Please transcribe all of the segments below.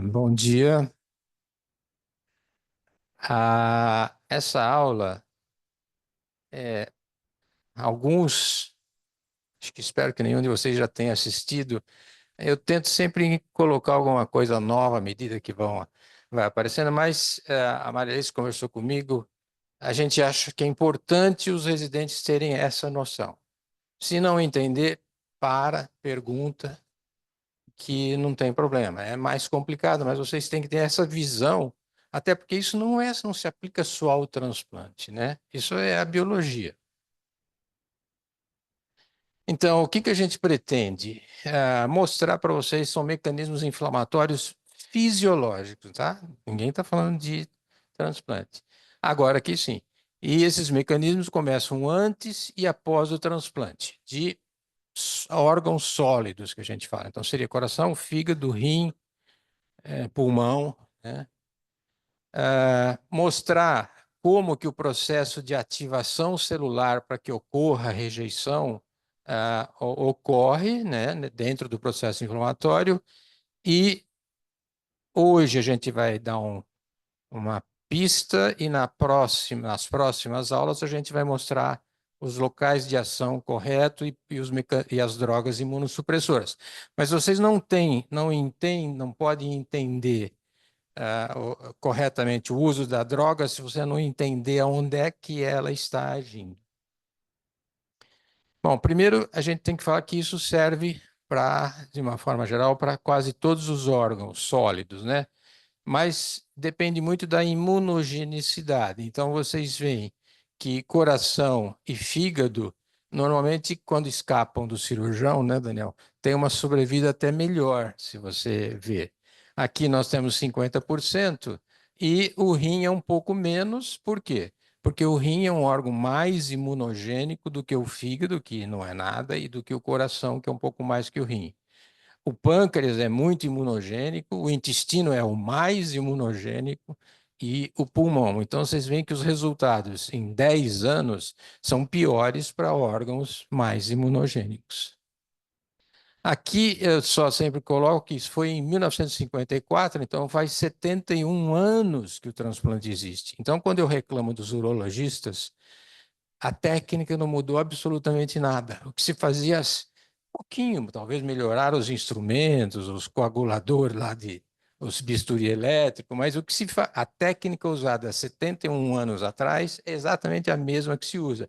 Bom dia. Essa aula, alguns, acho que espero que nenhum de vocês já tenha assistido. Eu tento sempre colocar alguma coisa nova à medida que vai aparecendo, mas a Maria Alice conversou comigo. A gente acha que é importante os residentes terem essa noção. Se não entender, pergunta, que não tem problema. É mais complicado, mas vocês têm que ter essa visão, até porque isso não se aplica só ao transplante, né? Isso é a biologia. Então, o que a gente pretende? Mostrar para vocês são mecanismos inflamatórios fisiológicos, tá? Ninguém está falando de transplante. Agora aqui sim. E esses mecanismos começam antes e após o transplante, de órgãos sólidos que a gente fala. Então, seria coração, fígado, rim, pulmão, né? Mostrar como que o processo de ativação celular para que ocorra a rejeição ocorre, né, dentro do processo inflamatório. E hoje a gente vai dar uma pista e nas próximas aulas a gente vai mostrar os locais de ação correto e as drogas imunossupressoras. Mas vocês não entendem, não podem entender corretamente o uso da droga se você não entender onde é que ela está agindo. Bom, primeiro a gente tem que falar que isso serve de uma forma geral, para quase todos os órgãos sólidos, né? Mas depende muito da imunogenicidade. Então vocês veem que coração e fígado, normalmente quando escapam do cirurgião, né, Daniel, tem uma sobrevida até melhor, se você ver. Aqui nós temos 50% e o rim é um pouco menos, por quê? Porque o rim é um órgão mais imunogênico do que o fígado, que não é nada, e do que o coração, que é um pouco mais que o rim. O pâncreas é muito imunogênico, o intestino é o mais imunogênico e o pulmão. Então, vocês veem que os resultados em 10 anos são piores para órgãos mais imunogênicos. Aqui eu só sempre coloco que isso foi em 1954, então faz 71 anos que o transplante existe. Então, quando eu reclamo dos urologistas, a técnica não mudou absolutamente nada. O que se fazia pouquinho, talvez melhorar os instrumentos, os coaguladores lá os bisturi elétrico, mas a técnica usada há 71 anos atrás é exatamente a mesma que se usa.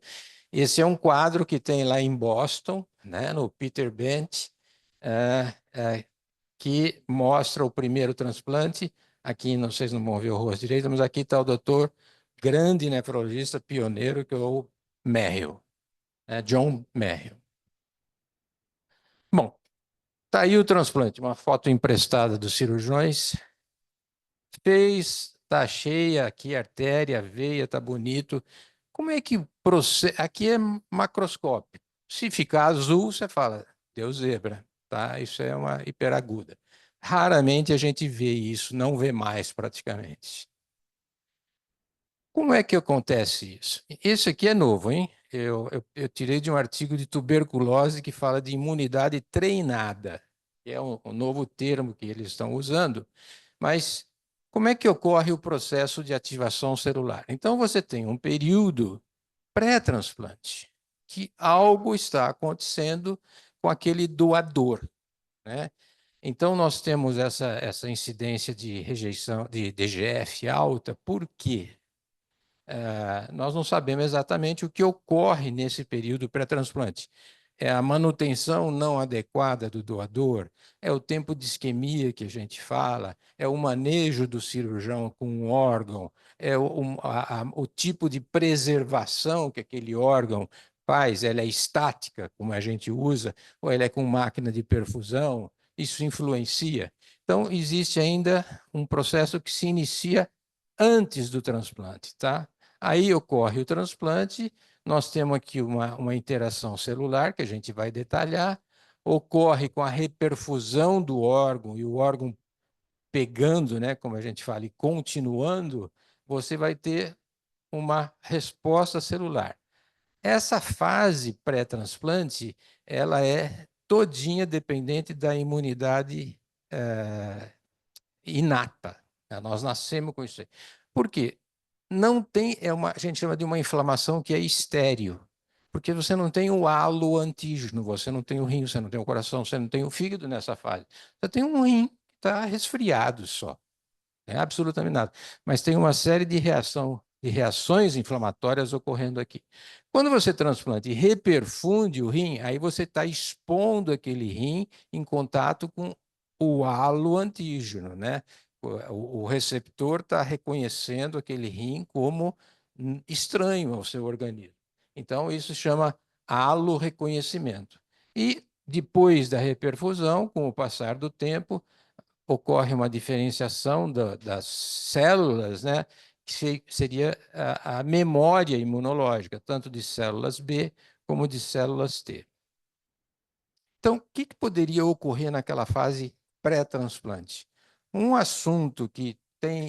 Esse é um quadro que tem lá em Boston, né, no Peter Bent, é, que mostra o primeiro transplante. Aqui, não sei se não vão ver o rosto direito, mas aqui está o doutor, grande nefrologista, pioneiro, que é o Merrill, John Merrill. Bom, tá aí o transplante, uma foto emprestada dos cirurgiões. Fez, tá cheia aqui, artéria, veia, tá bonito. Como é que procede? Aqui é macroscópico. Se ficar azul, você fala, deu zebra, tá? Isso é uma hiperaguda. Raramente a gente vê isso, não vê mais praticamente. Como é que acontece isso? Esse aqui é novo, hein? Eu tirei de um artigo de tuberculose que fala de imunidade treinada, que é um novo termo que eles estão usando. Mas como é que ocorre o processo de ativação celular? Então, você tem um período pré-transplante, que algo está acontecendo com aquele doador, né? Então, nós temos essa incidência de rejeição de DGF alta, por quê? Nós não sabemos exatamente o que ocorre nesse período pré-transplante. É a manutenção não adequada do doador, é o tempo de isquemia que a gente fala, é o manejo do cirurgião com o órgão, é o tipo de preservação que aquele órgão faz, ela é estática, como a gente usa, ou ela é com máquina de perfusão, isso influencia. Então, existe ainda um processo que se inicia antes do transplante, tá? Aí ocorre o transplante, nós temos aqui uma interação celular, que a gente vai detalhar, ocorre com a reperfusão do órgão e o órgão pegando, né, como a gente fala, e continuando, você vai ter uma resposta celular. Essa fase pré-transplante, ela é todinha dependente da imunidade inata. Nós nascemos com isso aí. Por quê? Não tem, a gente chama de uma inflamação que é estéril, porque você não tem o halo antígeno, você não tem o rim, você não tem o coração, você não tem o fígado nessa fase. Você tem um rim que está resfriado só. É absolutamente nada. Mas tem uma série de reações inflamatórias ocorrendo aqui. Quando você transplanta e reperfunde o rim, aí você está expondo aquele rim em contato com o halo antígeno, né? O receptor está reconhecendo aquele rim como estranho ao seu organismo. Então, isso chama halo reconhecimento. E depois da reperfusão, com o passar do tempo, ocorre uma diferenciação das células, né, que seria a memória imunológica, tanto de células B como de células T. Então, o que poderia ocorrer naquela fase pré-transplante? Um assunto que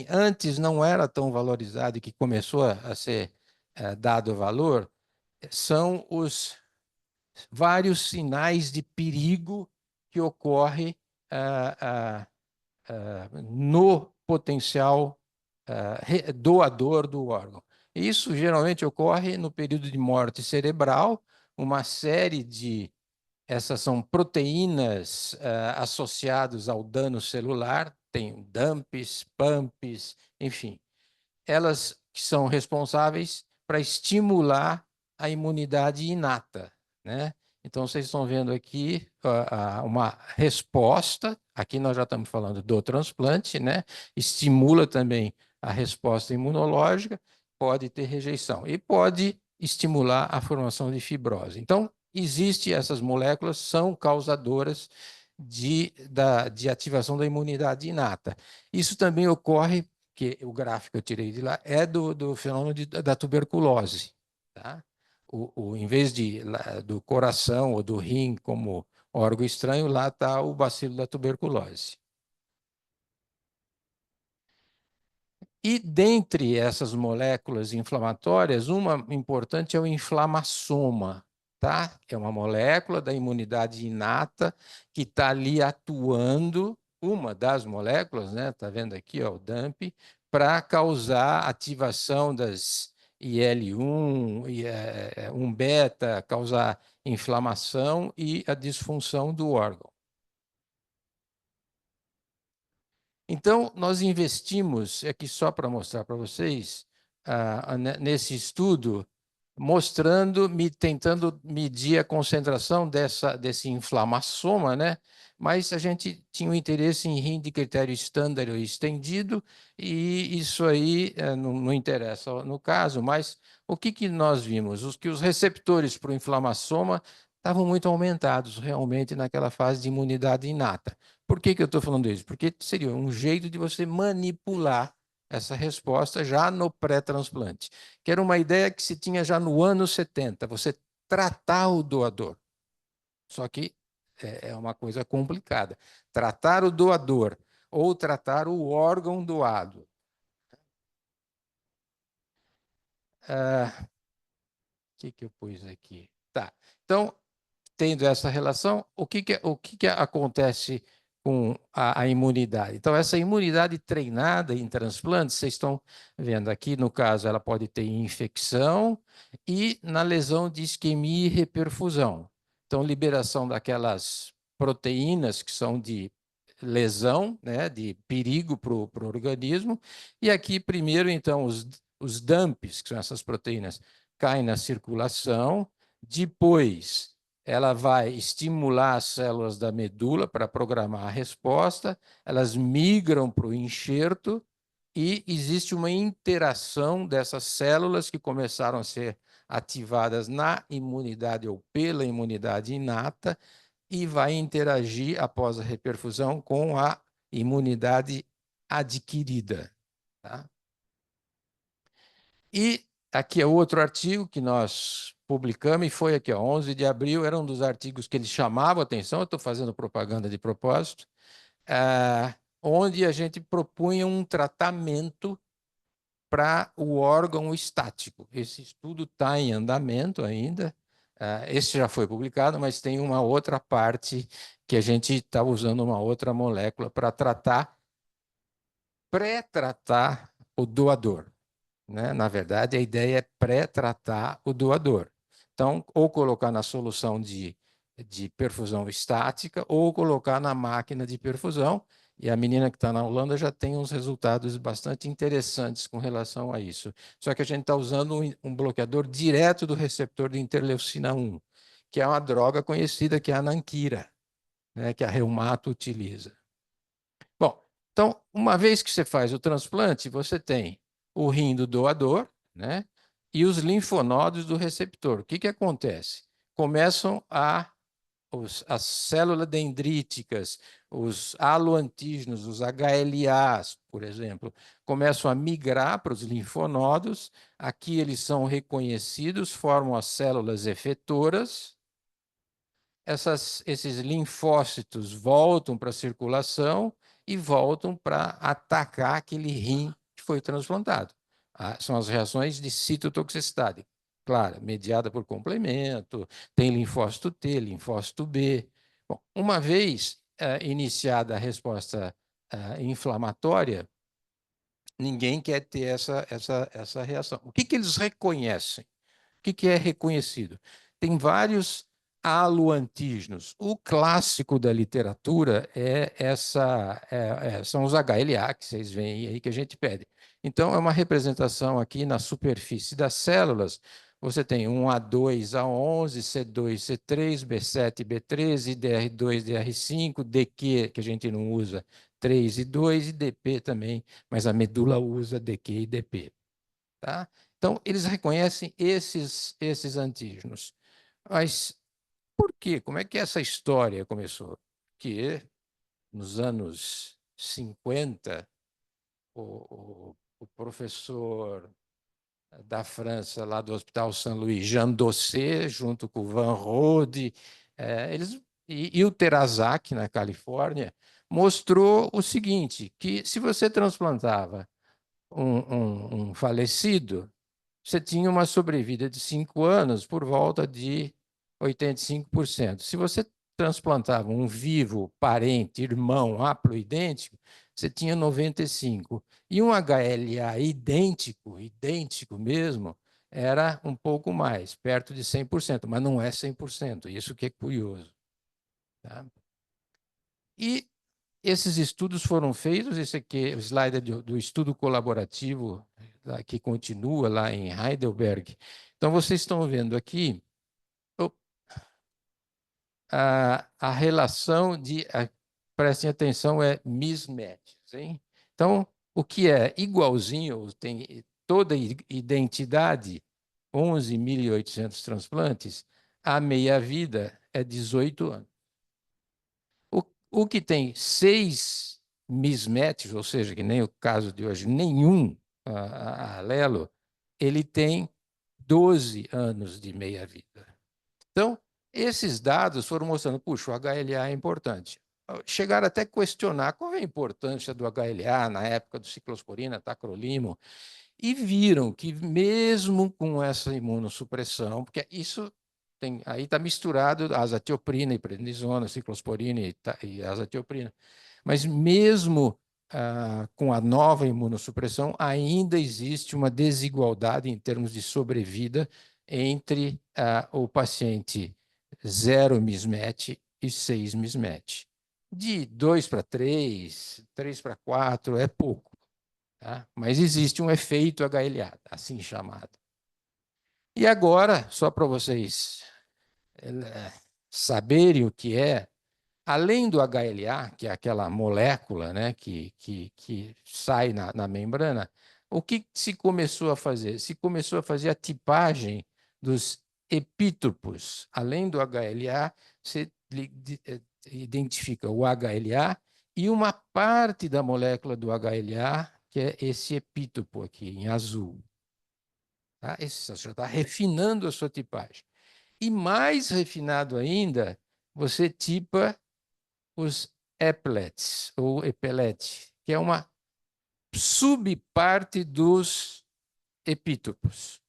antes não era tão valorizado e que começou a ser dado valor são os vários sinais de perigo que ocorre no potencial doador do órgão. Isso geralmente ocorre no período de morte cerebral, uma série essas são proteínas associadas ao dano celular, tem DAMPs, PAMPs, enfim. Elas que são responsáveis para estimular a imunidade inata, né? Então, vocês estão vendo aqui uma resposta, aqui nós já estamos falando do transplante, né? Estimula também a resposta imunológica, pode ter rejeição e pode estimular a formação de fibrose. Então, essas moléculas são causadoras de ativação da imunidade inata. Isso também ocorre, que o gráfico que eu tirei de lá, é do fenômeno da tuberculose, tá? Em vez do coração ou do rim como órgão estranho, lá está o bacilo da tuberculose. E dentre essas moléculas inflamatórias, uma importante é o inflamassoma, tá? É uma molécula da imunidade inata que está ali atuando, uma das moléculas, né? Tá vendo aqui, ó, o DAMP, para causar ativação das IL-1, 1 beta, causar inflamação e a disfunção do órgão. Então, nós investimos, aqui só para mostrar para vocês, nesse estudo, tentando medir a concentração desse inflamassoma, né? Mas a gente tinha um interesse em rim de critério estándar ou estendido, e isso aí não interessa no caso, mas o que nós vimos? Que os receptores para o inflamassoma estavam muito aumentados realmente naquela fase de imunidade inata. Por que eu estou falando isso? Porque seria um jeito de você manipular essa resposta já no pré-transplante, que era uma ideia que se tinha já no ano 70, você tratar o doador. Só que é uma coisa complicada. Tratar o doador ou tratar o órgão doado. O que eu pus aqui? Tá. Então, tendo essa relação, o que acontece com a imunidade? Então, essa imunidade treinada em transplantes, vocês estão vendo aqui, no caso, ela pode ter infecção e na lesão de isquemia e reperfusão. Então, liberação daquelas proteínas que são de lesão, né, de perigo para o organismo. E aqui, primeiro, então, os DAMPs, que são essas proteínas, caem na circulação, depois ela vai estimular as células da medula para programar a resposta, elas migram para o enxerto e existe uma interação dessas células que começaram a ser ativadas na imunidade ou pela imunidade inata e vai interagir após a reperfusão com a imunidade adquirida. Tá? E aqui é outro artigo que nós publicamos, e foi aqui, ó, 11 de abril, era um dos artigos que eles chamavam a atenção, eu estou fazendo propaganda de propósito, onde a gente propunha um tratamento para o órgão estático. Esse estudo está em andamento ainda, esse já foi publicado, mas tem uma outra parte que a gente está usando uma outra molécula para tratar pré-tratar o doador, né? Na verdade, a ideia é pré-tratar o doador. Então, ou colocar na solução de perfusão estática, ou colocar na máquina de perfusão. E a menina que está na Holanda já tem uns resultados bastante interessantes com relação a isso. Só que a gente está usando um bloqueador direto do receptor de interleucina 1, que é uma droga conhecida que é a Ananquira, né, que a Reumato utiliza. Bom, então, uma vez que você faz o transplante, você tem o rim do doador, né, e os linfonodos do receptor. O que, que acontece? Começam as células dendríticas, os aloantígenos, os HLAs, por exemplo, começam a migrar para os linfonodos. Aqui eles são reconhecidos, formam as células efetoras. Esses linfócitos voltam para a circulação e voltam para atacar aquele rim que foi transplantado. São as reações de citotoxicidade. Claro, mediada por complemento, tem linfócito T, linfócito B. Bom, uma vez iniciada a resposta inflamatória, ninguém quer ter essa reação. O que eles reconhecem? O que é reconhecido? Tem vários aloantígenos. O clássico da literatura são os HLA, que vocês veem aí que a gente pede. Então, é uma representação aqui na superfície das células. Você tem um A2, A11, C2, C3, B7, B13, DR2, DR5, DQ, que a gente não usa, 3 e 2, e DP também, mas a medula usa DQ e DP. Tá? Então, eles reconhecem esses antígenos. Mas por quê? Como é que essa história começou? Que nos anos 50, o professor da França, lá do Hospital Saint-Louis, Jean Dossé, junto com o Van Rode, e o Terazak, na Califórnia, mostrou o seguinte, que se você transplantava um falecido, você tinha uma sobrevida de 5 anos por volta de 85%. Se você transplantava um vivo, parente, irmão, haploidêntico, você tinha 95%. E um HLA idêntico mesmo, era um pouco mais, perto de 100%, mas não é 100%, isso que é curioso. Tá? E esses estudos foram feitos, esse aqui é o slide do estudo colaborativo que continua lá em Heidelberg. Então, vocês estão vendo aqui a relação prestem atenção, é mismatch. Hein? Então, o que é igualzinho, tem toda identidade, 11.800 transplantes, a meia-vida é 18 anos. O que tem 6 mismatches, ou seja, que nem o caso de hoje, nenhum alelo, ele tem 12 anos de meia-vida. Então, esses dados foram mostrando, puxa, o HLA é importante. Chegaram até a questionar qual é a importância do HLA na época do ciclosporina, tacrolimo, e viram que mesmo com essa imunossupressão, porque isso aí está misturado azatioprina e prednisona, ciclosporina e azatioprina, mas mesmo com a nova imunossupressão, ainda existe uma desigualdade em termos de sobrevida entre o paciente 0 mismatch e 6 mismatch. De 2 para 3, 3 para 4 é pouco. Tá? Mas existe um efeito HLA, assim chamado. E agora, só para vocês saberem o que é, além do HLA, que é aquela molécula, né, que sai na membrana, o que se começou a fazer? Se começou a fazer a tipagem dos epítopos. Além do HLA, você identifica o HLA e uma parte da molécula do HLA, que é esse epítopo aqui, em azul. Tá? Você já está refinando a sua tipagem. E mais refinado ainda, você tipa os eplets, ou epelete, que é uma subparte dos epítopos.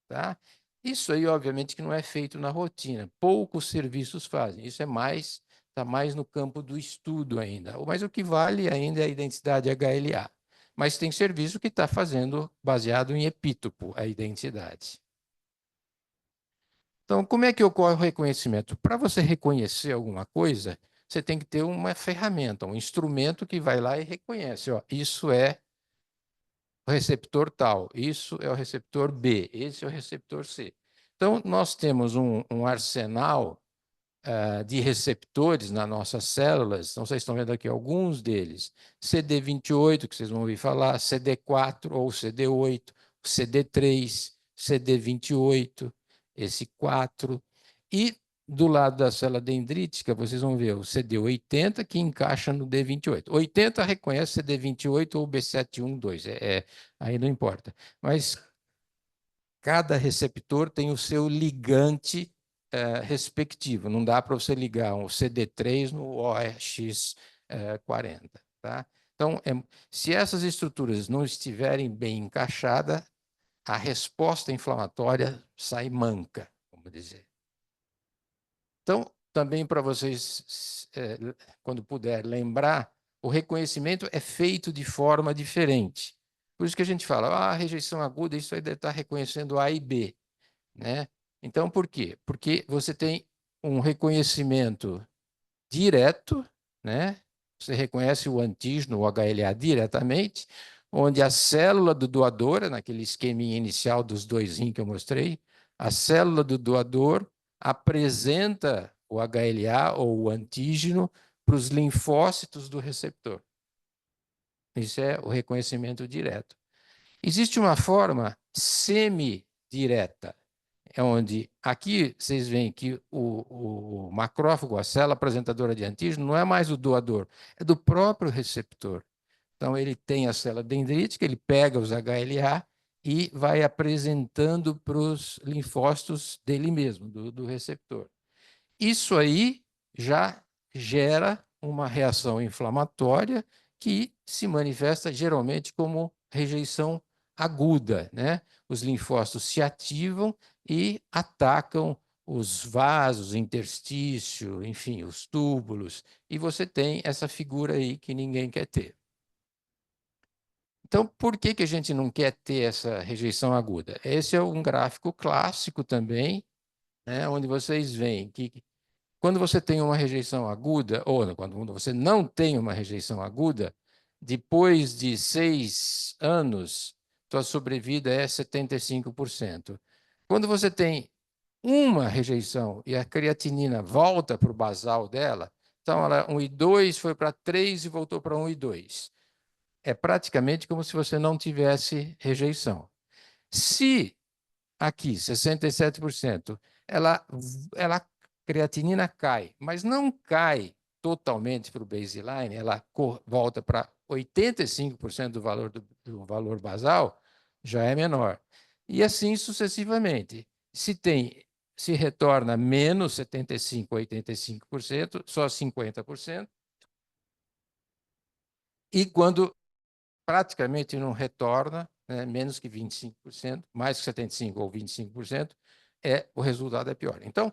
Tá? Isso aí, obviamente, que não é feito na rotina. Poucos serviços fazem. Isso está mais no campo do estudo ainda. Mas o que vale ainda é a identidade HLA. Mas tem serviço que está fazendo baseado em epítopo a identidade. Então, como é que ocorre o reconhecimento? Para você reconhecer alguma coisa, você tem que ter uma ferramenta, um instrumento que vai lá e reconhece. Ó, isso é o receptor tal, isso é o receptor B, esse é o receptor C. Então, nós temos um arsenal de receptores nas nossas células. Então, vocês estão vendo aqui alguns deles. CD28, que vocês vão ouvir falar, CD4 ou CD8, CD3, CD28, esse 4. E do lado da célula dendrítica, vocês vão ver o CD80, que encaixa no D28. 80 reconhece CD28 ou B712, aí não importa. Mas cada receptor tem o seu ligante respectivo. Não dá para você ligar um CD3 no OX40. Tá? Então, se essas estruturas não estiverem bem encaixadas, a resposta inflamatória sai manca, vamos dizer. Então, também para vocês, quando puder lembrar, o reconhecimento é feito de forma diferente. Por isso que a gente fala, rejeição aguda, isso aí deve estar reconhecendo A e B, né? Então, por quê? Porque você tem um reconhecimento direto, né? Você reconhece o antígeno, o HLA diretamente, onde a célula do doador, naquele esqueminha inicial dos dois rins que eu mostrei, a célula do doador apresenta o HLA ou o antígeno para os linfócitos do receptor. Isso é o reconhecimento direto. Existe uma forma semidireta, onde aqui vocês veem que o macrófago, a célula apresentadora de antígeno, não é mais o doador, é do próprio receptor. Então, ele tem a célula dendrítica, ele pega os HLA e vai apresentando para os linfócitos dele mesmo, do receptor. Isso aí já gera uma reação inflamatória que se manifesta geralmente como rejeição aguda, né? Os linfócitos se ativam e atacam os vasos, interstício, enfim, os túbulos, e você tem essa figura aí que ninguém quer ter. Então, por que a gente não quer ter essa rejeição aguda? Esse é um gráfico clássico também, né, onde vocês veem que quando você tem uma rejeição aguda, ou quando você não tem uma rejeição aguda, depois de 6 anos, sua sobrevida é 75%. Quando você tem uma rejeição e a creatinina volta para o basal dela, então ela 1,2 foi para 3 e voltou para 1,2. É praticamente como se você não tivesse rejeição. Se aqui, 67%, ela creatinina cai, mas não cai totalmente para o baseline, ela volta para 85% do valor basal, já é menor. E assim sucessivamente. Se retorna menos 75%, 85%, só 50%, e quando praticamente não retorna, né, menos que 25%, mais que 75% ou 25%, o resultado é pior. Então,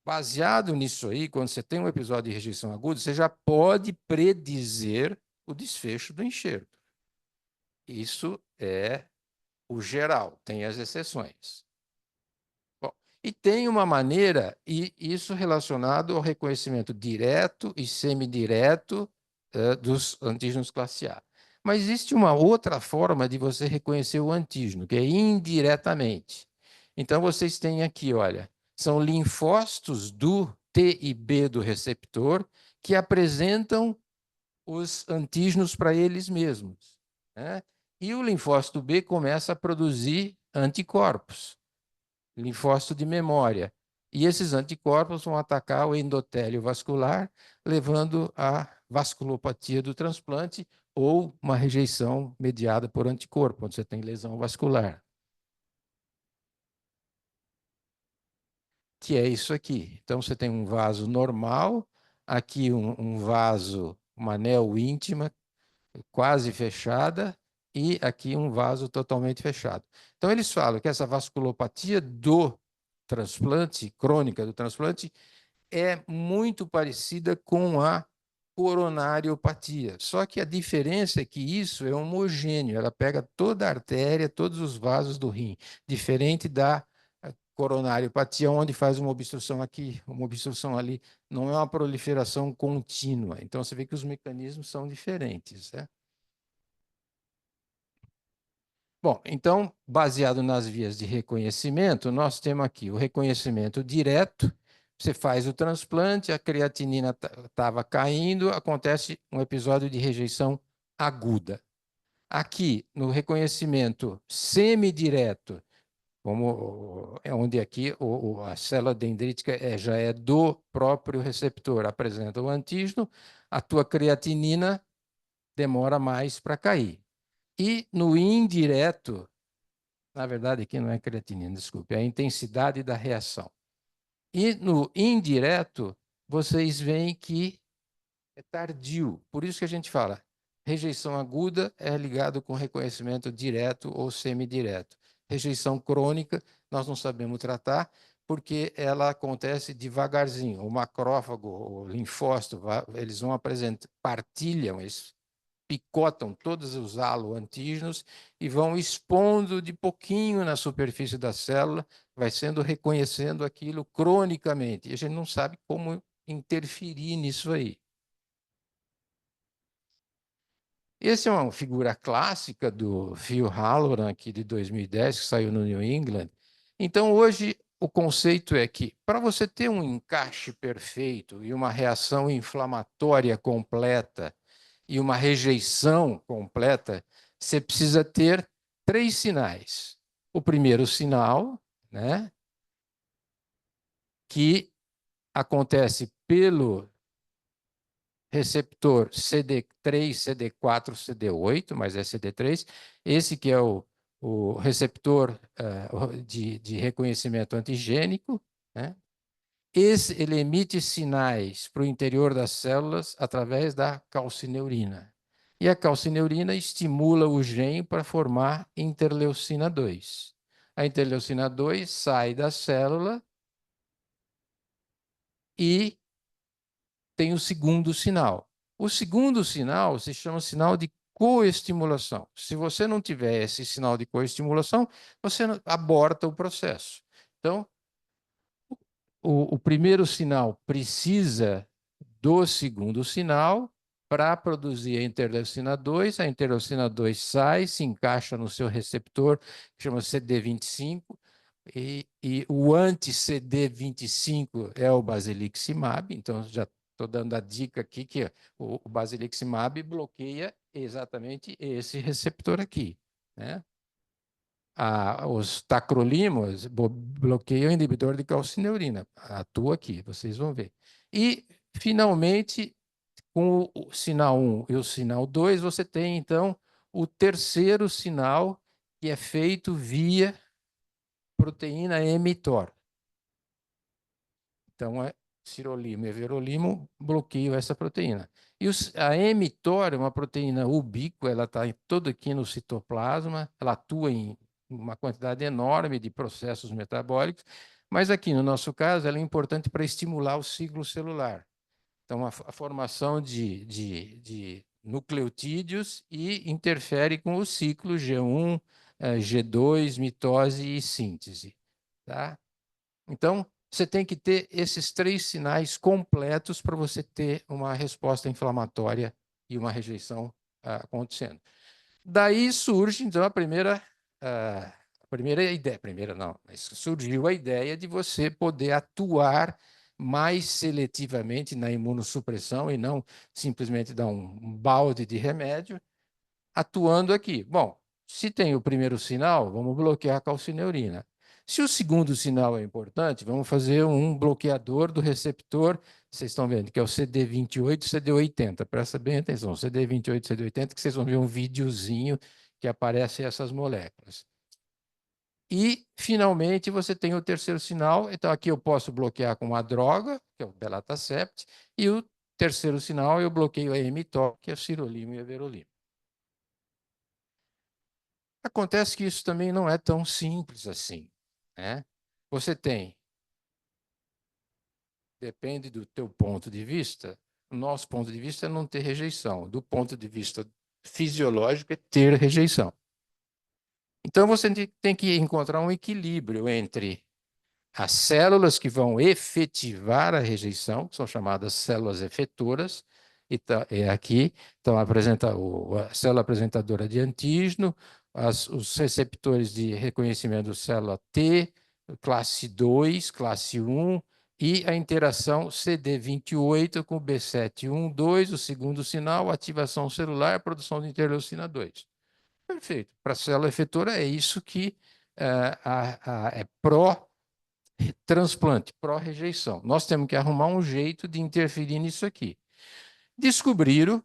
baseado nisso aí, quando você tem um episódio de rejeição aguda, você já pode predizer o desfecho do enxerto. Isso é o geral, tem as exceções. Bom, e tem uma maneira, e isso relacionado ao reconhecimento direto e semidireto dos antígenos classe A. Mas existe uma outra forma de você reconhecer o antígeno, que é indiretamente. Então, vocês têm aqui, olha, são linfócitos do T e B do receptor que apresentam os antígenos para eles mesmos, né? E o linfócito B começa a produzir anticorpos, linfócito de memória. E esses anticorpos vão atacar o endotélio vascular, levando à vasculopatia do transplante ou uma rejeição mediada por anticorpo, onde você tem lesão vascular. Que é isso aqui. Então, você tem um vaso normal, aqui um vaso, uma anel íntima, quase fechada, e aqui um vaso totalmente fechado. Então, eles falam que essa vasculopatia do transplante, crônica do transplante, é muito parecida com a coronariopatia. Só que a diferença é que isso é homogêneo, ela pega toda a artéria, todos os vasos do rim, diferente da coronariopatia, onde faz uma obstrução aqui, uma obstrução ali, não é uma proliferação contínua. Então, você vê que os mecanismos são diferentes, né? Bom, então, baseado nas vias de reconhecimento, nós temos aqui o reconhecimento direto. Você faz o transplante, a creatinina estava caindo, acontece um episódio de rejeição aguda. Aqui, no reconhecimento semidireto, como é onde aqui a célula dendrítica já é do próprio receptor, apresenta o antígeno, a tua creatinina demora mais para cair. E no indireto, na verdade, aqui não é creatinina, desculpe, é a intensidade da reação. E no indireto, vocês veem que é tardio. Por isso que a gente fala, rejeição aguda é ligado com reconhecimento direto ou semidireto. Rejeição crônica, nós não sabemos tratar, porque ela acontece devagarzinho. O macrófago, o linfócito, eles vão apresentar, partilham, eles picotam todos os haloantígenos e vão expondo de pouquinho na superfície da célula, vai sendo reconhecendo aquilo cronicamente. E a gente não sabe como interferir nisso aí. Essa é uma figura clássica do Phil Halloran, aqui de 2010, que saiu no New England. Então, hoje, o conceito é que, para você ter um encaixe perfeito e uma reação inflamatória completa e uma rejeição completa, você precisa ter três sinais. O primeiro sinal, né, que acontece pelo receptor CD3, CD4, CD8, mas é CD3, esse que é o receptor de reconhecimento antigênico, né? Ele emite sinais para o interior das células através da calcineurina. E a calcineurina estimula o gene para formar interleucina 2. A interleucina 2 sai da célula e tem o segundo sinal. O segundo sinal se chama sinal de coestimulação. Se você não tiver esse sinal de coestimulação, você aborta o processo. Então, o primeiro sinal precisa do segundo sinal para produzir a interleucina 2. A interleucina 2 sai, se encaixa no seu receptor, que chama CD25, e o anti-CD25 é o basiliximab, então já estou dando a dica aqui que o basiliximab bloqueia exatamente esse receptor aqui, né? Os tacrolimos bloqueiam o inibidor de calcineurina, atua aqui, vocês vão ver. E, finalmente, com o sinal 1 e o sinal 2, você tem, então, o terceiro sinal, que é feito via proteína mTOR. Então, sirolimo e verolimo bloqueiam essa proteína. E a mTOR é uma proteína ubíqua, ela está toda aqui no citoplasma, ela atua em uma quantidade enorme de processos metabólicos, mas aqui, no nosso caso, ela é importante para estimular o ciclo celular. Então, a formação de nucleotídeos e interfere com o ciclo G1, G2, mitose e síntese. Tá? Então, você tem que ter esses três sinais completos para você ter uma resposta inflamatória e uma rejeição acontecendo. Daí surge, então, a primeira ideia, primeira não, mas surgiu a ideia de você poder atuar mais seletivamente na imunossupressão e não simplesmente dar um balde de remédio, atuando aqui. Bom, se tem o primeiro sinal, vamos bloquear a calcineurina. Se o segundo sinal é importante, vamos fazer um bloqueador do receptor, vocês estão vendo, que é o CD28 e CD80. Presta bem atenção, CD28 e CD80, que vocês vão ver um videozinho que aparece essas moléculas. E, finalmente, você tem o terceiro sinal. Então, aqui eu posso bloquear com uma droga, que é o belatacept, e o terceiro sinal eu bloqueio a mTOR, que é o sirolimo e a verolimo. Acontece que isso também não é tão simples assim, né? Você tem, depende do teu ponto de vista, do nosso ponto de vista, é não ter rejeição. Do ponto de vista fisiológico, é ter rejeição. Então, você tem que encontrar um equilíbrio entre as células que vão efetivar a rejeição, que são chamadas células efetoras, e é aqui, então apresenta a célula apresentadora de antígeno, os receptores de reconhecimento da célula T, classe 2, classe 1, e a interação CD28 com B712, o segundo sinal, ativação celular, produção de interleucina 2. Perfeito. Para a célula efetora é isso que é pró-transplante, pró-rejeição. Nós temos que arrumar um jeito de interferir nisso aqui. Descobriram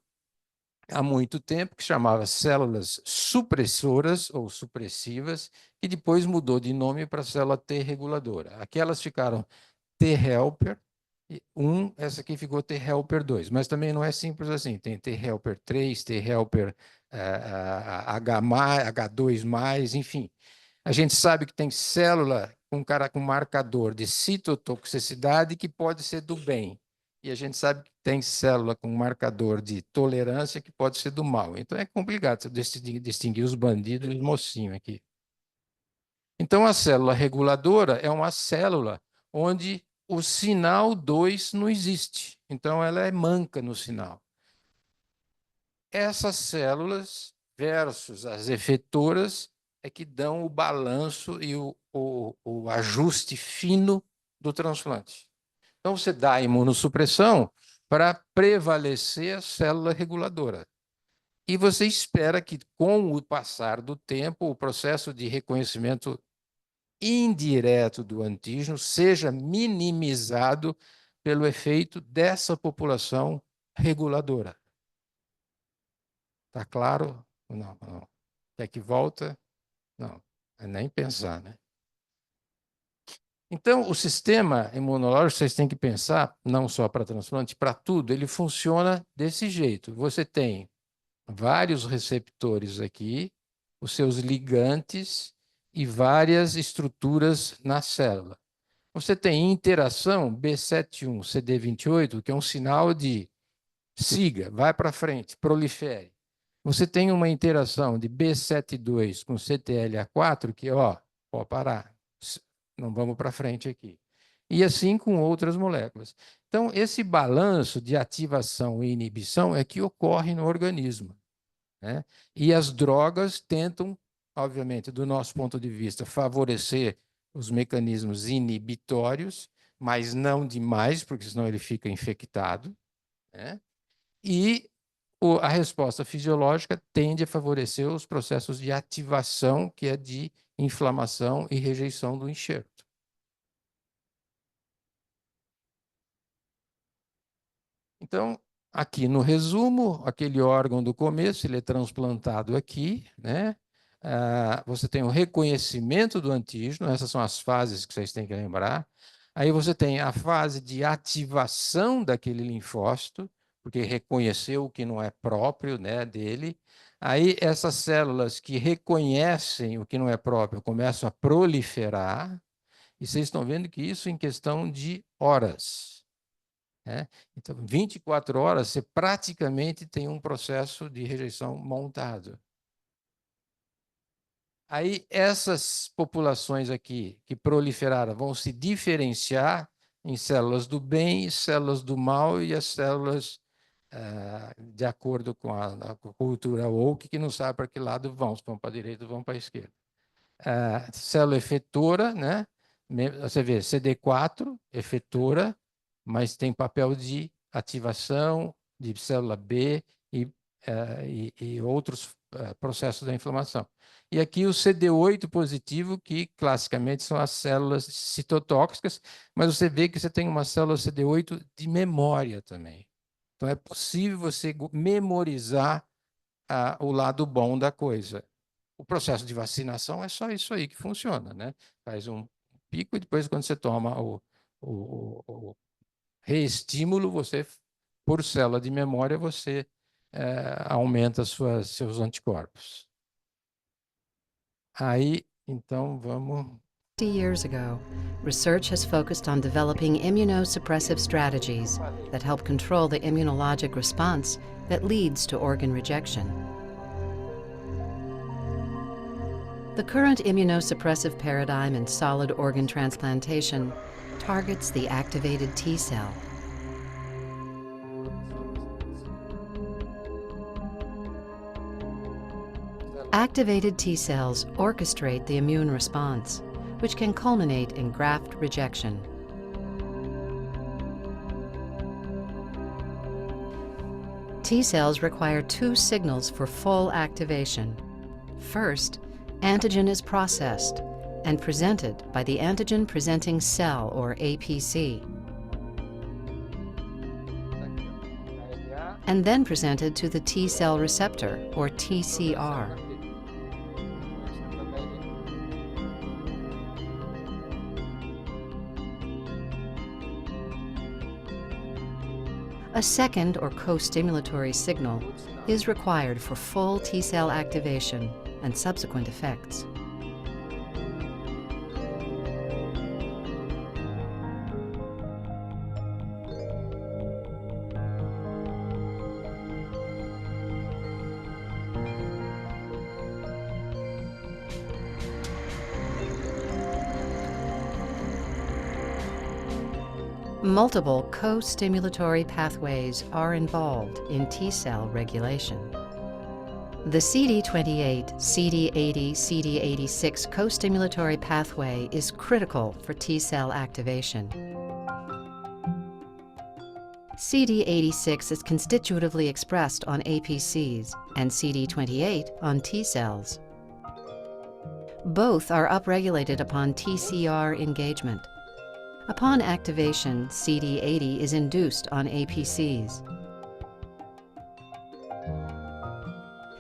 há muito tempo que chamava células supressoras ou supressivas, e depois mudou de nome para célula T reguladora. Aquelas ficaram T helper 1, essa aqui ficou T helper 2, mas também não é simples assim, tem T helper 3, T helper H+, H2+, enfim. A gente sabe que tem célula com marcador de citotoxicidade que pode ser do bem. E a gente sabe que tem célula com marcador de tolerância que pode ser do mal. Então é complicado distinguir os bandidos e os mocinhos aqui. Então a célula reguladora é uma célula onde o sinal 2 não existe. Então ela é manca no sinal. Essas células versus as efetoras é que dão o balanço e o ajuste fino do transplante. Então, você dá a imunossupressão para prevalecer a célula reguladora. E você espera que, com o passar do tempo, o processo de reconhecimento indireto do antígeno seja minimizado pelo efeito dessa população reguladora. Está claro? Não, não. Quer que volta? Não, é nem pensar, né? Então, o sistema imunológico, vocês têm que pensar, não só para transplante, para tudo, ele funciona desse jeito. Você tem vários receptores aqui, os seus ligantes e várias estruturas na célula. Você tem interação B71, CD28, que é um sinal de siga, vai para frente, prolifere. Você tem uma interação de B72 com CTLA4 que, pode parar, não vamos para frente aqui. E assim com outras moléculas. Então, esse balanço de ativação e inibição é que ocorre no organismo, né? E as drogas tentam, obviamente, do nosso ponto de vista, favorecer os mecanismos inibitórios, mas não demais, porque senão ele fica infectado, né? E a resposta fisiológica tende a favorecer os processos de ativação, que é de inflamação e rejeição do enxerto. Então, aqui no resumo, aquele órgão do começo, ele é transplantado aqui, né? Você tem o reconhecimento do antígeno, essas são as fases que vocês têm que lembrar. Aí você tem a fase de ativação daquele linfócito, porque reconheceu o que não é próprio, né, dele. Aí essas células que reconhecem o que não é próprio começam a proliferar, e vocês estão vendo que isso em questão de horas, né? Então, 24 horas, você praticamente tem um processo de rejeição montado. Aí, essas populações aqui que proliferaram vão se diferenciar em células do bem e células do mal, e as células, de acordo com a cultura woke, que não sabe para que lado vão, se vão para a direita ou vão para a esquerda. Célula efetora, né? Você vê, CD4, efetora, mas tem papel de ativação de célula B e outros processos da inflamação. E aqui o CD8 positivo, que classicamente são as células citotóxicas, mas você vê que você tem uma célula CD8 de memória também. Então é possível você memorizar o lado bom da coisa. O processo de vacinação é só isso aí que funciona, né? Faz um pico e depois, quando você toma o reestímulo, você, por célula de memória, você aumenta seus anticorpos. Aí, então, vamos Years ago, research has focused on developing immunosuppressive strategies that help control the immunologic response that leads to organ rejection. The current immunosuppressive paradigm in solid organ transplantation targets the activated T cell. Activated T cells orchestrate the immune response, which can culminate in graft rejection. T cells require two signals for full activation. First, antigen is processed and presented by the antigen-presenting cell, or APC, and then presented to the T cell receptor, or TCR. A second or co-stimulatory signal is required for full T cell activation and subsequent effects. Multiple co-stimulatory pathways are involved in T cell regulation. The CD28, CD80, CD86 co-stimulatory pathway is critical for T cell activation. CD86 is constitutively expressed on APCs and CD28 on T cells. Both are upregulated upon TCR engagement. Upon activation, CD80 is induced on APCs.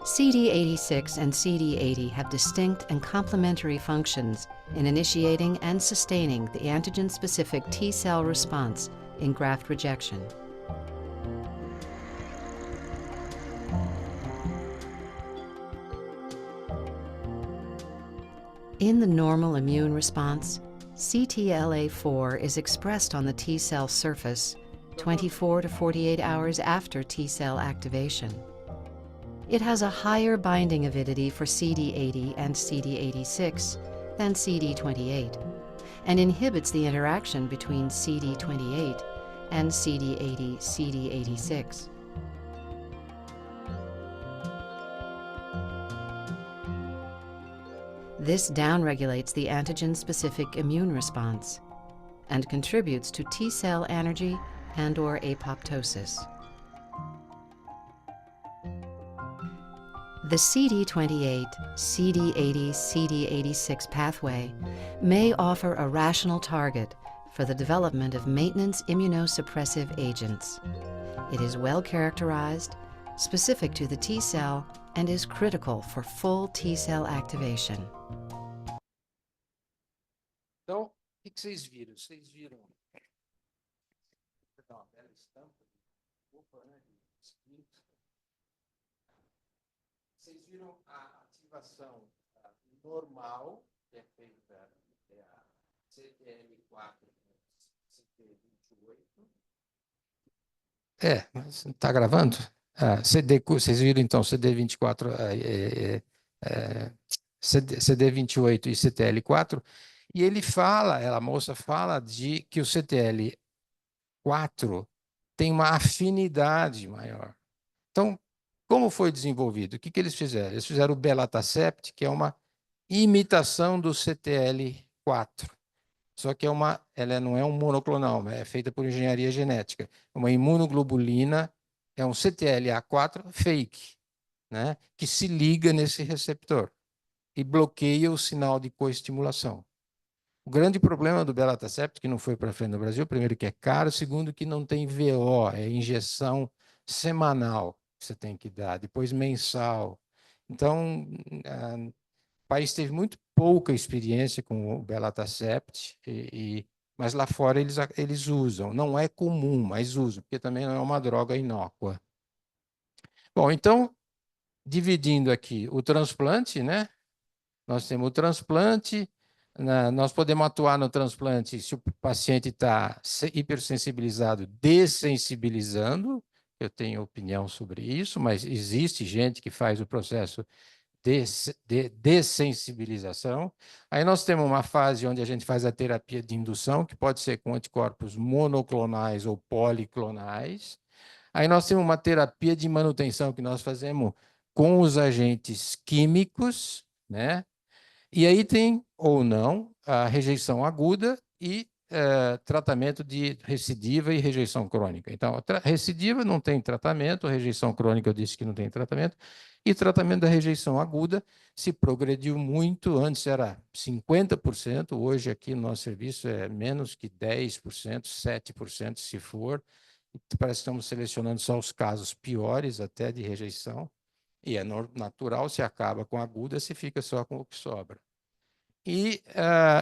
CD86 and CD80 have distinct and complementary functions in initiating and sustaining the antigen-specific T cell response in graft rejection. In the normal immune response, CTLA-4 is expressed on the T cell surface 24 to 48 hours after T cell activation. It has a higher binding avidity for CD80 and CD86 than CD28 and inhibits the interaction between CD28 and CD80-CD86. This downregulates the antigen-specific immune response and contributes to T cell anergy and/or apoptosis. The CD28, CD80, CD86 pathway may offer a rational target for the development of maintenance immunosuppressive agents. It is well characterized, specific to the T cell, and is critical for full T cell activation. Então, o que vocês viram? Vocês viram? Uma bela estampa. Opa, né? Vocês viram a ativação normal, que é feita a CTL4, CT28. Está gravando? Vocês viram então CD24, CD28 e CTL4, e ele fala, a moça fala de que o CTL4 tem uma afinidade maior. Então, como foi desenvolvido? O que eles fizeram? Eles fizeram o belatacept, que é uma imitação do CTL4. Só que ela não é um monoclonal, é feita por engenharia genética. É uma imunoglobulina, é um CTLA4 fake, né, que se liga nesse receptor e bloqueia o sinal de coestimulação. O grande problema do belatacept, que não foi para frente no Brasil, primeiro que é caro, segundo que não tem VO, é injeção semanal que você tem que dar, depois mensal. Então, o país teve muito pouca experiência com o belatacept, mas lá fora eles usam. Não é comum, mas usam, porque também não é uma droga inócua. Bom, então, dividindo aqui o transplante, né? Nós temos o transplante, Nós podemos atuar no transplante se o paciente está hipersensibilizado, dessensibilizando. Eu tenho opinião sobre isso, mas existe gente que faz o processo de dessensibilização. Aí nós temos uma fase onde a gente faz a terapia de indução, que pode ser com anticorpos monoclonais ou policlonais. Aí nós temos uma terapia de manutenção que nós fazemos com os agentes químicos, né? E aí tem, ou não, a rejeição aguda e tratamento de recidiva e rejeição crônica. Então, recidiva não tem tratamento, rejeição crônica eu disse que não tem tratamento, e tratamento da rejeição aguda se progrediu muito, antes era 50%, hoje aqui no nosso serviço é menos que 10%, 7% se for, parece que estamos selecionando só os casos piores até de rejeição, e é natural, se acaba com a aguda, se fica só com o que sobra. E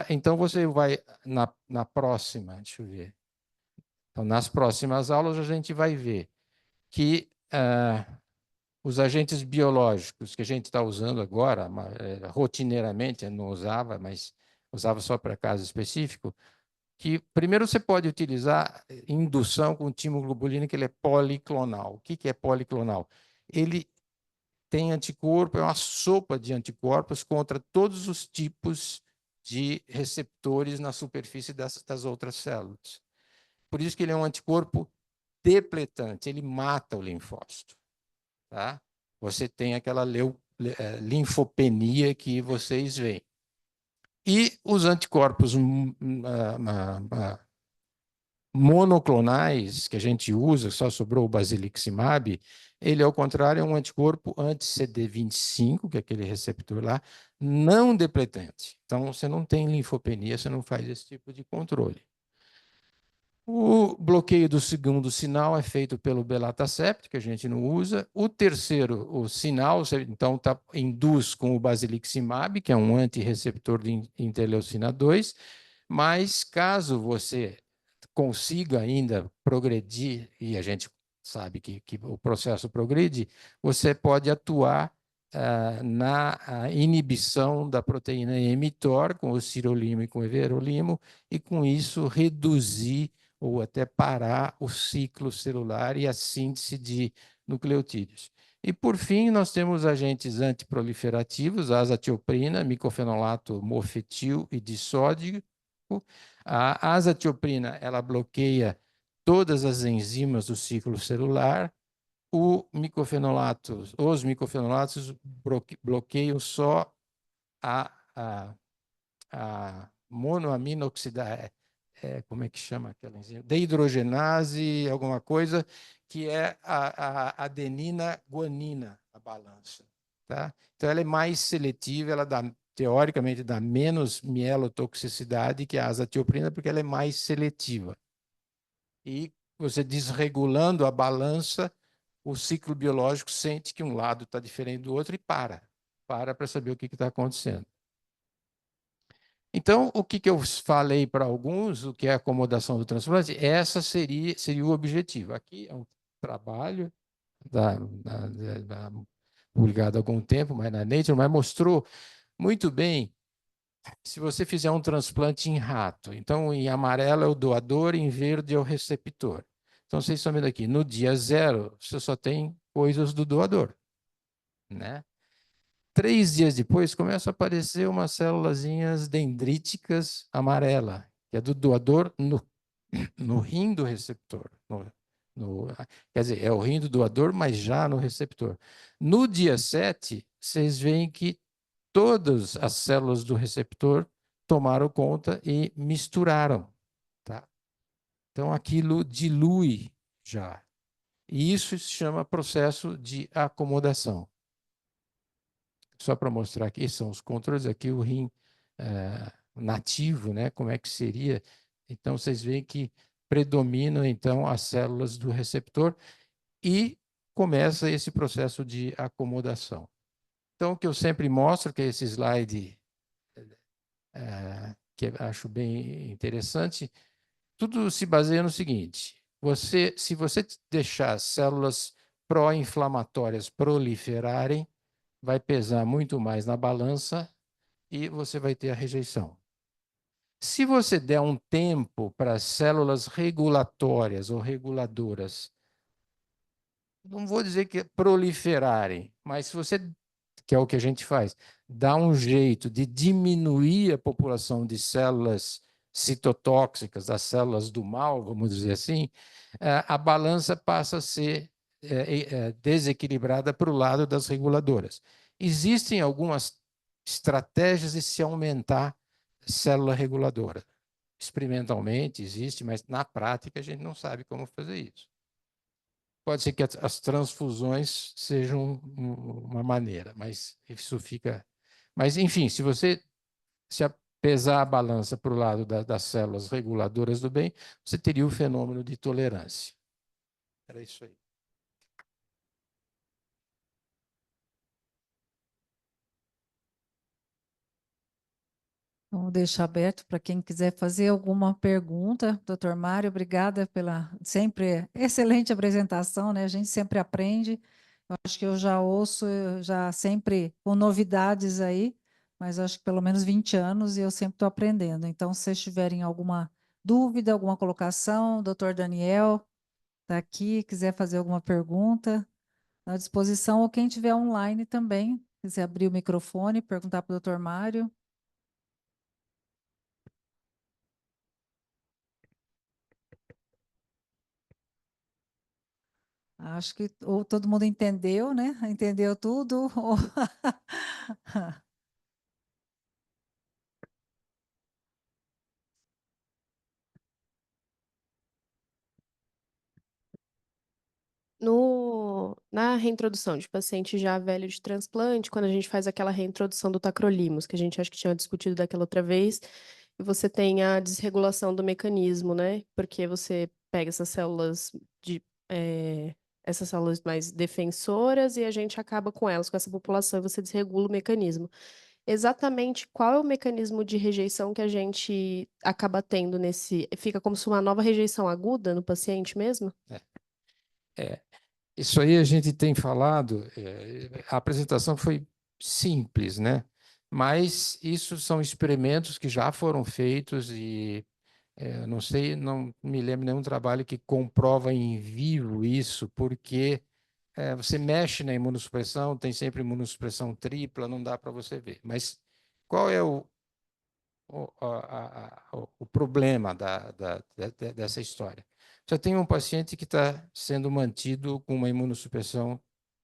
então você vai na próxima, deixa eu ver. Então, nas próximas aulas a gente vai ver que os agentes biológicos que a gente está usando agora, rotineiramente, não usava, mas usava só para caso específico, que primeiro você pode utilizar indução com timoglobulina, que ele é policlonal. O que é policlonal? Ele tem anticorpo, é uma sopa de anticorpos contra todos os tipos de receptores na superfície das outras células. Por isso que ele é um anticorpo depletante, ele mata o linfócito. Tá? Você tem aquela linfopenia que vocês veem. E os anticorpos monoclonais que a gente usa, só sobrou o basiliximab, ele, ao contrário, é um anticorpo anti-CD25, que é aquele receptor lá, não depletante. Então, você não tem linfopenia, você não faz esse tipo de controle. O bloqueio do segundo sinal é feito pelo belatacept, que a gente não usa. O terceiro, o sinal, você, então, induz com o basiliximab, que é um antirreceptor de interleucina 2, mas caso você consiga ainda progredir, e a gente sabe que o processo progride, você pode atuar na inibição da proteína mTOR com o sirolimo e com o everolimo, e com isso reduzir ou até parar o ciclo celular e a síntese de nucleotídeos. E, por fim, nós temos agentes antiproliferativos, a azatioprina, micofenolato mofetil e disódico. A azatioprina, ela bloqueia todas as enzimas do ciclo celular. Os micofenolatos bloqueiam só a monoaminoxidase, como é que chama aquela enzima? Dehidrogenase, alguma coisa, que é a adenina guanina, a balança. Tá? Então, ela é mais seletiva, ela teoricamente dá menos mielotoxicidade que a azatioprina, porque ela é mais seletiva. E você desregulando a balança, o ciclo biológico sente que um lado está diferente do outro e para saber o que está acontecendo. Então, o que eu falei para alguns, o que é a acomodação do transplante, essa seria o objetivo. Aqui é um trabalho publicado há algum tempo, mas na Nature, mas mostrou muito bem se você fizer um transplante em rato. Então, em amarelo é o doador, em verde é o receptor. Então, vocês estão vendo aqui, no dia 0, você só tem coisas do doador, né? 3 dias depois, começam a aparecer umas célulazinhas dendríticas amarela, que é do doador no rim do receptor. Quer dizer, é o rim do doador, mas já no receptor. No dia 7, vocês veem que todas as células do receptor tomaram conta e misturaram. Tá? Então, aquilo dilui já. E isso se chama processo de acomodação. Só para mostrar aqui, são os controles, aqui o rim nativo, né? Como é que seria. Então, vocês veem que predominam, então, as células do receptor e começa esse processo de acomodação. Então, o que eu sempre mostro, que é esse slide que eu acho bem interessante, tudo se baseia no seguinte: se você deixar células pró-inflamatórias proliferarem, vai pesar muito mais na balança e você vai ter a rejeição. Se você der um tempo para as células regulatórias ou reguladoras, não vou dizer que proliferarem, mas se você, que é o que a gente faz, dá um jeito de diminuir a população de células citotóxicas, das células do mal, vamos dizer assim, a balança passa a ser desequilibrada para o lado das reguladoras. Existem algumas estratégias de se aumentar célula reguladora. Experimentalmente existe, mas na prática a gente não sabe como fazer isso. Pode ser que as transfusões sejam uma maneira, mas isso fica. Mas, enfim, se você se pesar a balança para o lado das células reguladoras do bem, você teria o fenômeno de tolerância. Era isso aí. Vamos deixar aberto para quem quiser fazer alguma pergunta. Doutor Mário, obrigada pela sempre excelente apresentação, né? A gente sempre aprende. Eu acho que eu já ouço, já sempre com novidades aí, mas acho que pelo menos 20 anos e eu sempre estou aprendendo. Então, se vocês tiverem alguma dúvida, alguma colocação, doutor Daniel está aqui, quiser fazer alguma pergunta, à disposição, ou quem tiver online também, quiser abrir o microfone, perguntar para o doutor Mário. Acho que ou todo mundo entendeu, né? Entendeu tudo. Na reintrodução de paciente já velho de transplante, quando a gente faz aquela reintrodução do tacrolimus, que a gente acho que tinha discutido daquela outra vez, e você tem a desregulação do mecanismo, né? Porque você pega essas células mais defensoras e a gente acaba com elas, com essa população, e você desregula o mecanismo. Exatamente qual é o mecanismo de rejeição que a gente acaba tendo nesse. Fica como se uma nova rejeição aguda no paciente mesmo? Isso aí a gente tem falado, a apresentação foi simples, né? Mas isso são experimentos que já foram feitos e não sei, não me lembro nenhum trabalho que comprova em vivo isso, porque você mexe na imunossupressão, tem sempre imunossupressão tripla, não dá para você ver. Mas qual é o problema dessa história? Você tem um paciente que está sendo mantido com uma imunossupressão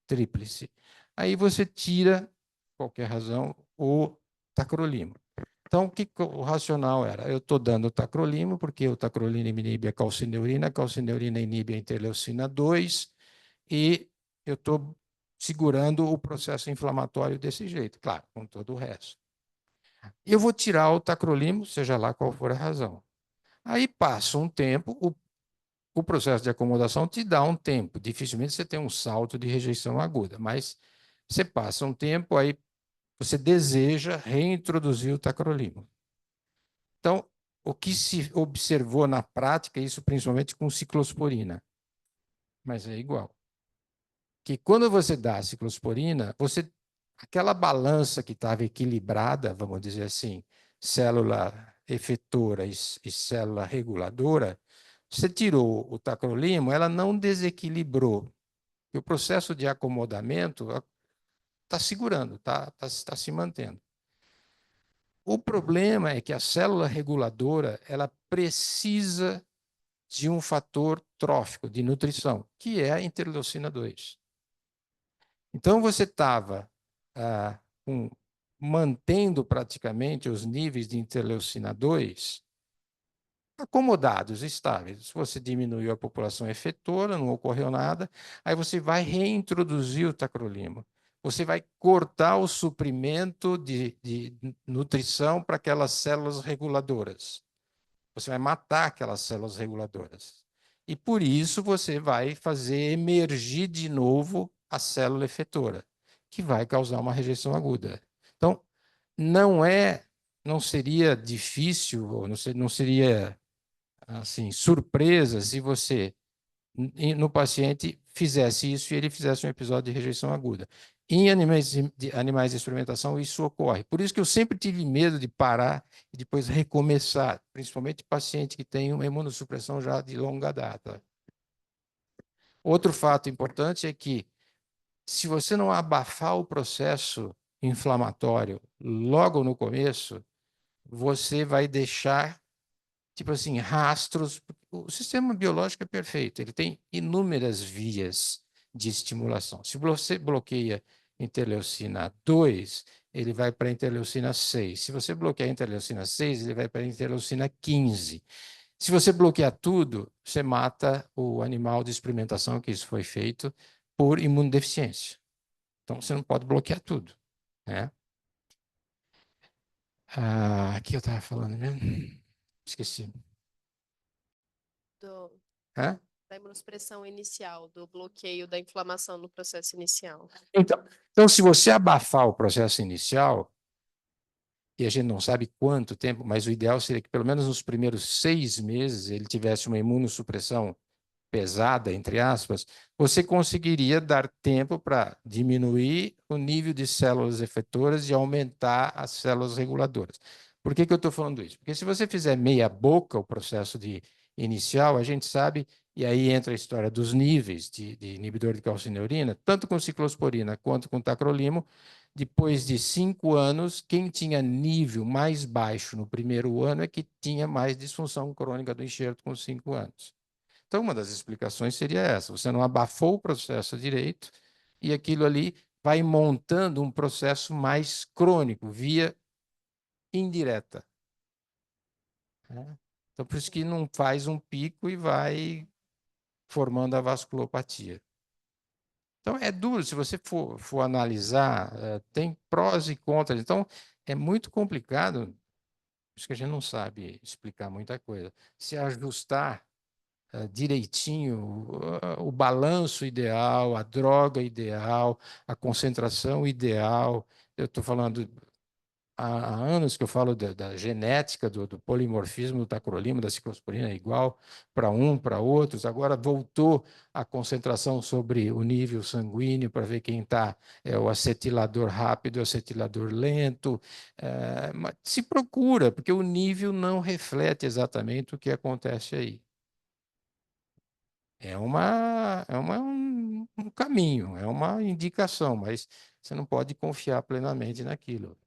tríplice. Aí você tira, por qualquer razão, o tacrolimo. Então, o racional era? Eu estou dando o tacrolimo, porque o tacrolimo inibe a calcineurina inibe a interleucina 2, e eu estou segurando o processo inflamatório desse jeito, claro, com todo o resto. Eu vou tirar o tacrolimo, seja lá qual for a razão. Aí passa um tempo, o processo de acomodação te dá um tempo. Dificilmente você tem um salto de rejeição aguda, mas você passa um tempo, aí você deseja reintroduzir o tacrolimo. Então, o que se observou na prática, isso principalmente com ciclosporina, mas é igual. Que quando você dá a ciclosporina, aquela balança que estava equilibrada, vamos dizer assim, célula efetora e célula reguladora, você tirou o tacrolimo, ela não desequilibrou. E o processo de acomodamento está segurando, está se mantendo. O problema é que a célula reguladora ela precisa de um fator trófico, de nutrição, que é a interleucina 2. Então, você estava mantendo praticamente os níveis de interleucina 2 acomodados, estáveis. Se você diminuiu a população efetora, não ocorreu nada, aí você vai reintroduzir o tacrolimo. Você vai cortar o suprimento de nutrição para aquelas células reguladoras. Você vai matar aquelas células reguladoras. E por isso você vai fazer emergir de novo a célula efetora, que vai causar uma rejeição aguda. Então, não seria difícil, ou não seria assim, surpresa se você, no paciente, fizesse isso e ele fizesse um episódio de rejeição aguda. Em animais de experimentação, isso ocorre. Por isso que eu sempre tive medo de parar e depois recomeçar, principalmente paciente que tem uma imunossupressão já de longa data. Outro fato importante é que, se você não abafar o processo inflamatório logo no começo, você vai deixar, tipo assim, rastros. O sistema biológico é perfeito, ele tem inúmeras vias de estimulação. Se você bloqueia interleucina 2, ele vai para a interleucina 6. Se você bloqueia a interleucina 6, ele vai para a interleucina 15. Se você bloquear tudo, você mata o animal de experimentação, que isso foi feito por imunodeficiência. Então, você não pode bloquear tudo, né? Aqui eu estava falando mesmo? Esqueci. Do- Hã? Da imunossupressão inicial, do bloqueio da inflamação no processo inicial. Então, se você abafar o processo inicial, e a gente não sabe quanto tempo, mas o ideal seria que pelo menos nos primeiros 6 meses ele tivesse uma imunossupressão pesada, entre aspas, você conseguiria dar tempo para diminuir o nível de células efetoras e aumentar as células reguladoras. Por que eu estou falando isso? Porque se você fizer meia boca o processo inicial, a gente sabe, e aí entra a história dos níveis de inibidor de calcineurina, tanto com ciclosporina quanto com tacrolimo, depois de 5 anos, quem tinha nível mais baixo no primeiro ano é que tinha mais disfunção crônica do enxerto com 5 anos. Então, uma das explicações seria essa: você não abafou o processo direito e aquilo ali vai montando um processo mais crônico, via indireta, né? Então, por isso que não faz um pico e vai formando a vasculopatia. Então, é duro, se você for analisar, tem prós e contras. Então, é muito complicado, por isso que a gente não sabe explicar muita coisa. Se ajustar direitinho o balanço ideal, a droga ideal, a concentração ideal. Eu estou falando há anos que eu falo da genética do polimorfismo do tacrolimo, da ciclosporina é igual para para outros. Agora voltou a concentração sobre o nível sanguíneo para ver quem está, o acetilador rápido, o acetilador lento. Mas se procura, porque o nível não reflete exatamente o que acontece aí. Um caminho, é uma indicação, mas você não pode confiar plenamente naquilo.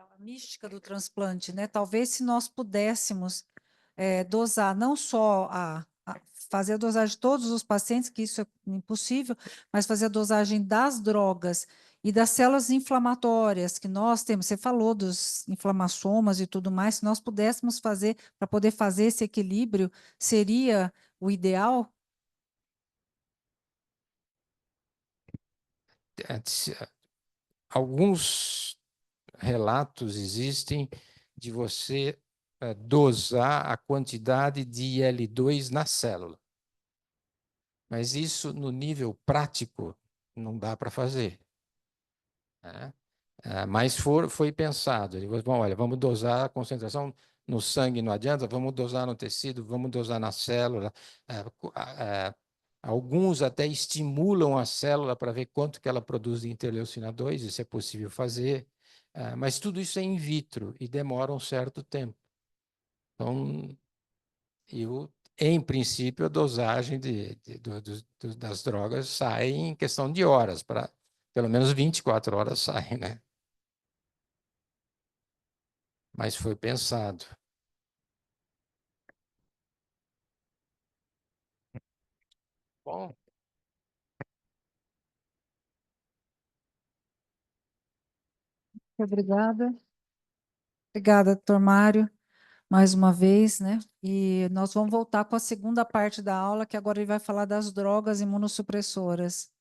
A mística do transplante, né? Talvez se nós pudéssemos dosar não só fazer a dosagem de todos os pacientes, que isso é impossível, mas fazer a dosagem das drogas e das células inflamatórias que nós temos. Você falou dos inflamassomas e tudo mais, se nós pudéssemos fazer, para poder fazer esse equilíbrio, seria o ideal? Alguns relatos existem de você dosar a quantidade de IL-2 na célula. Mas isso, no nível prático, não dá para fazer, né? Mas foi pensado. Ele falou, bom, olha, vamos dosar a concentração no sangue, não adianta, vamos dosar no tecido, vamos dosar na célula. Alguns até estimulam a célula para ver quanto que ela produz de interleucina 2, isso é possível fazer, mas tudo isso é in vitro e demora um certo tempo. Então, em princípio, a dosagem das drogas sai em questão de horas, para pelo menos 24 horas sai, né? Mas foi pensado. Bom, Obrigada. Obrigada, doutor Mário, mais uma vez, né? E nós vamos voltar com a segunda parte da aula, que agora ele vai falar das drogas imunossupressoras.